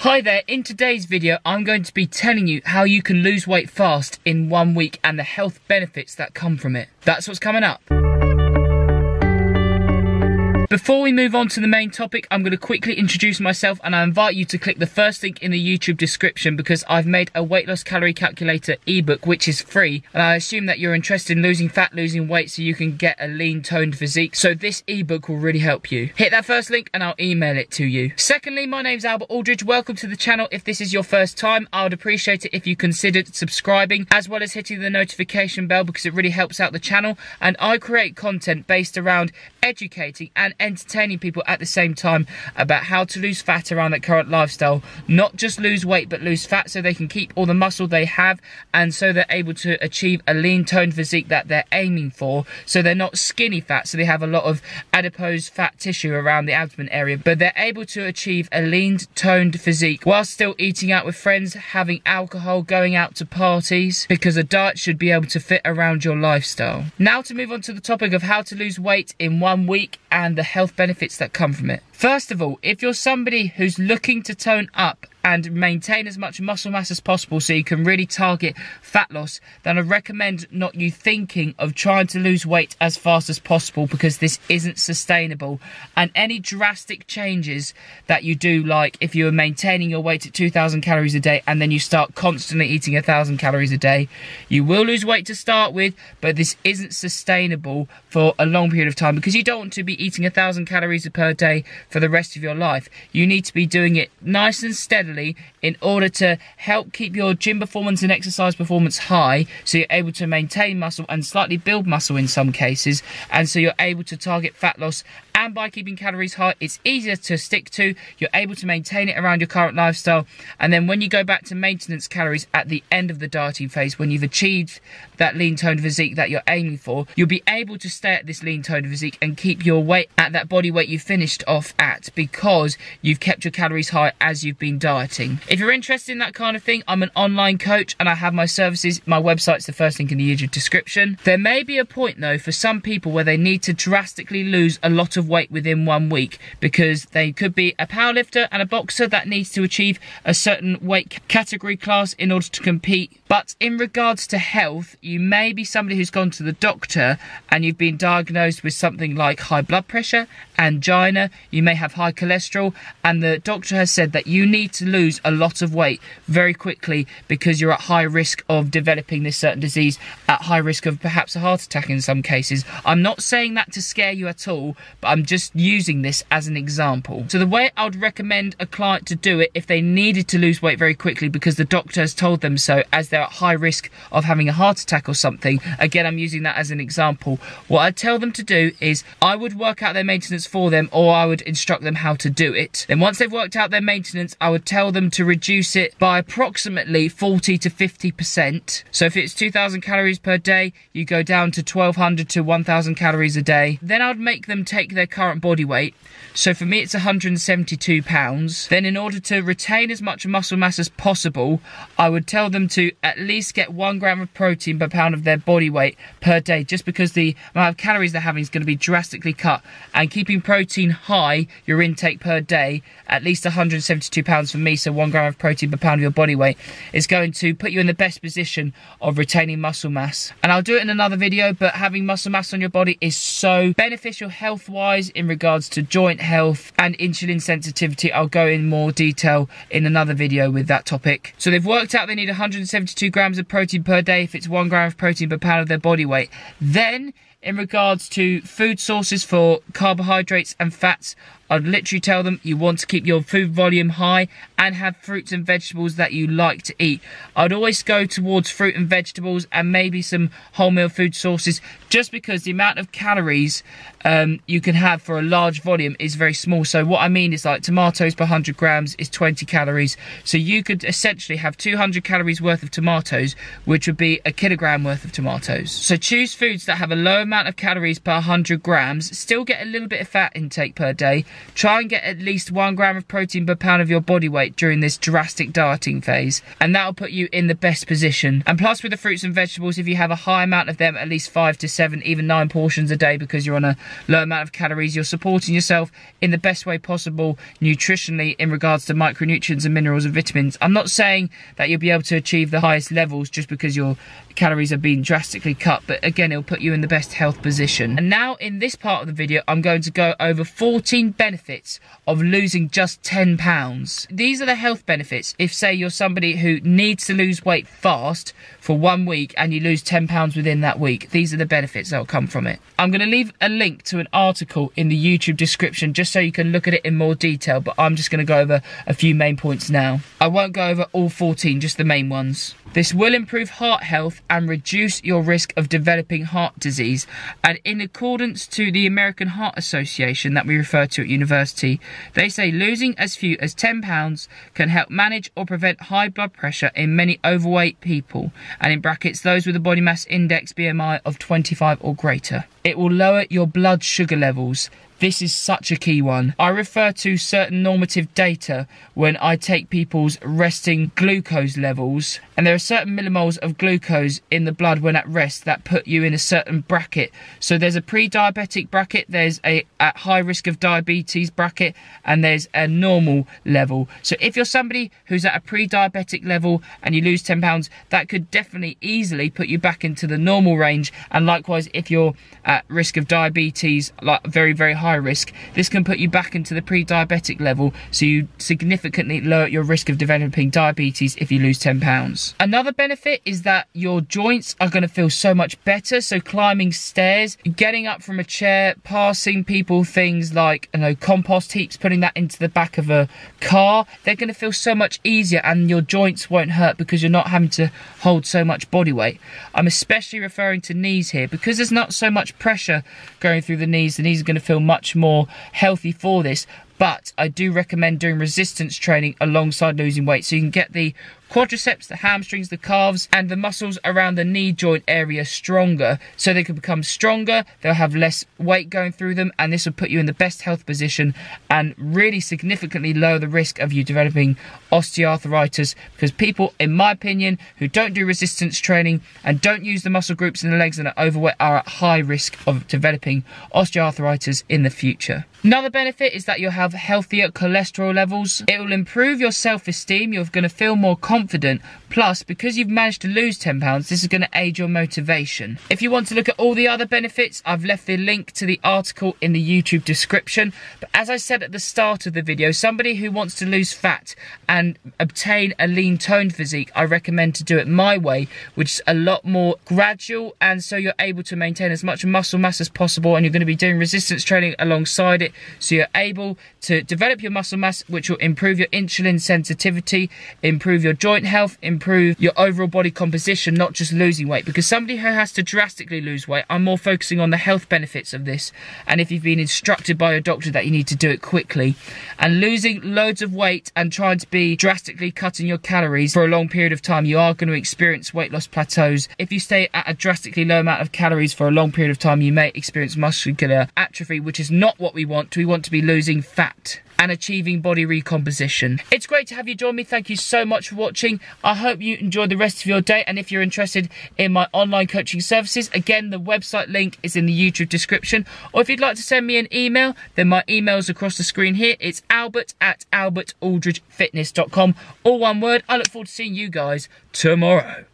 Hi there, in today's video I'm going to be telling you how you can lose weight fast in 1 week and the health benefits that come from it. That's what's coming up. Before we move on to the main topic, I'm going to quickly introduce myself, and I invite you to click the first link in the YouTube description because I've made a weight loss calorie calculator ebook which is free, and I assume that you're interested in losing fat, losing weight so you can get a lean toned physique, so this ebook will really help you. Hit that first link and I'll email it to you. Secondly, my name's Albert Aldridge. Welcome to the channel. If this is your first time, I would appreciate it if you considered subscribing as well as hitting the notification bell because it really helps out the channel, and I create content based around educating and entertaining people at the same time about how to lose fat around their current lifestyle. Not just lose weight, but lose fat so they can keep all the muscle they have, and so they're able to achieve a lean toned physique that they're aiming for. So they're not skinny fat, so they have a lot of adipose fat tissue around the abdomen area, but they're able to achieve a lean toned physique while still eating out with friends, having alcohol, going out to parties, because a diet should be able to fit around your lifestyle. Now to move on to the topic of how to lose weight in 1 week and the health benefits that come from it. First of all, if you're somebody who's looking to tone up and maintain as much muscle mass as possible so you can really target fat loss, then I recommend not you thinking of trying to lose weight as fast as possible, because this isn't sustainable. And any drastic changes that you do, like if you are maintaining your weight at 2,000 calories a day and then you start constantly eating 1,000 calories a day, you will lose weight to start with, but this isn't sustainable for a long period of time, because you don't want to be eating 1,000 calories per day for the rest of your life. You need to be doing it nice and steadily in order to help keep your gym performance and exercise performance high, so you're able to maintain muscle and slightly build muscle in some cases, and so you're able to target fat loss. And by keeping calories high, it's easier to stick to. You're able to maintain it around your current lifestyle, and then when you go back to maintenance calories at the end of the dieting phase, when you've achieved that lean toned physique that you're aiming for, you'll be able to stay at this lean toned physique and keep your weight at that body weight you finished off at, because you've kept your calories high as you've been dieting. If you're interested in that kind of thing, I'm an online coach and I have my services. My website's the first link in the YouTube description. There may be a point though for some people where they need to drastically lose a lot of weight within 1 week, because they could be a powerlifter and a boxer that needs to achieve a certain weight category class in order to compete. But in regards to health, you may be somebody who's gone to the doctor and you've been diagnosed with something like high blood pressure, angina, you may have high cholesterol, and the doctor has said that you need to lose a lot of weight very quickly because you're at high risk of developing this certain disease, at high risk of perhaps a heart attack in some cases. I'm not saying that to scare you at all, but I'm just using this as an example. So the way I would recommend a client to do it if they needed to lose weight very quickly because the doctor has told them so, as they're at high risk of having a heart attack or something, again I'm using that as an example, what I'd tell them to do is I would work out their maintenance for them, or I would instruct them how to do it. Then once they've worked out their maintenance, I would tell them to reduce it by approximately 40 to 50%. So if it's 2,000 calories per day, you go down to 1,200 to 1,000 calories a day. Then I would make them take their current body weight. So for me it's 172 pounds. Then in order to retain as much muscle mass as possible, I would tell them to at least get 1 gram of protein per pound of their body weight per day, just because the amount of calories they're having is going to be drastically cut. And keeping protein high, your intake per day, at least 172 pounds for me, so 1 gram of protein per pound of your body weight, is going to put you in the best position of retaining muscle mass. And I'll do it in another video, but having muscle mass on your body is so beneficial health wise in regards to joint health and insulin sensitivity. I'll go in more detail in another video with that topic. So they've worked out they need 172 grams of protein per day if it's 1 gram of protein per pound of their body weight. Then in regards to food sources for carbohydrates and fats, I'd literally tell them you want to keep your food volume high and have fruits and vegetables that you like to eat. I'd always go towards fruit and vegetables and maybe some wholemeal food sources, just because the amount of calories you can have for a large volume is very small. So what I mean is, like, tomatoes per 100 grams is 20 calories. So you could essentially have 200 calories worth of tomatoes, which would be a kilogram worth of tomatoes. So choose foods that have a low amount amount of calories per 100 grams, still get a little bit of fat intake per day. Try and get at least 1 gram of protein per pound of your body weight during this drastic dieting phase, and that'll put you in the best position. And plus with the fruits and vegetables, if you have a high amount of them, at least 5 to 7, even 9 portions a day, because you're on a low amount of calories, you're supporting yourself in the best way possible nutritionally in regards to micronutrients and minerals and vitamins. I'm not saying that you'll be able to achieve the highest levels just because your calories are being drastically cut, but again, it'll put you in the best health position. And now in this part of the video, I'm going to go over 14 benefits of losing just 10 pounds. These are the health benefits if, say, you're somebody who needs to lose weight fast for 1 week and you lose 10 pounds within that week. These are the benefits that will come from it. I'm going to leave a link to an article in the YouTube description just so you can look at it in more detail, but I'm just going to go over a few main points now. I won't go over all 14, just the main ones. This will improve heart health and reduce your risk of developing heart disease. And in accordance to the American Heart Association that we refer to at university, they say losing as few as 10 pounds can help manage or prevent high blood pressure in many overweight people, and in brackets those with a body mass index BMI of 25 or greater. It will lower your blood sugar levels. This is such a key one. I refer to certain normative data when I take people's resting glucose levels, and there are certain millimoles of glucose in the blood when at rest that put you in a certain bracket. So there's a pre-diabetic bracket, there's a at high risk of diabetes bracket, and there's a normal level. So if you're somebody who's at a pre-diabetic level and you lose 10 pounds, that could definitely easily put you back into the normal range. And likewise, if you're at risk of diabetes, like very, very high risk, this can put you back into the pre-diabetic level, so you significantly lower your risk of developing diabetes if you lose 10 pounds. Another benefit is that your joints are going to feel so much better. So climbing stairs, getting up from a chair, passing people things like, you know, compost heaps, putting that into the back of a car, they're going to feel so much easier, and your joints won't hurt because you're not having to hold so much body weight. I'm especially referring to knees here because there's not so much pressure going through the knees. The knees are going to feel much more healthy for this, but I do recommend doing resistance training alongside losing weight, so you can get the quadriceps, the hamstrings, the calves, and the muscles around the knee joint area stronger, so they can become stronger, they'll have less weight going through them, and this will put you in the best health position and really significantly lower the risk of you developing osteoarthritis, because people, in my opinion, who don't do resistance training and don't use the muscle groups in the legs and are overweight are at high risk of developing osteoarthritis in the future. Another benefit is that you'll have healthier cholesterol levels. It will improve your self-esteem. You're going to feel more confident. Plus, because you've managed to lose 10 pounds, this is going to aid your motivation. If you want to look at all the other benefits, I've left the link to the article in the YouTube description. But as I said at the start of the video, somebody who wants to lose fat and obtain a lean toned physique, I recommend to do it my way, which is a lot more gradual, and so you're able to maintain as much muscle mass as possible, and you're going to be doing resistance training alongside it, so you're able to develop your muscle mass, which will improve your insulin sensitivity, improve your joint health, improve your overall body composition, not just losing weight. Because somebody who has to drastically lose weight, I'm more focusing on the health benefits of this, and if you've been instructed by your doctor that you need to do it quickly. And losing loads of weight and trying to be drastically cutting your calories for a long period of time, you are going to experience weight loss plateaus. If you stay at a drastically low amount of calories for a long period of time, you may experience muscular atrophy, which is not what we want. We want to be losing fat and achieving body recomposition. It's great to have you join me. Thank you so much for watching. I hope you enjoy the rest of your day, and if you're interested in my online coaching services, again, the website link is in the YouTube description, or if you'd like to send me an email, then my email's across the screen here. It's albert@albertaldridgefitness.com, all one word. I look forward to seeing you guys tomorrow.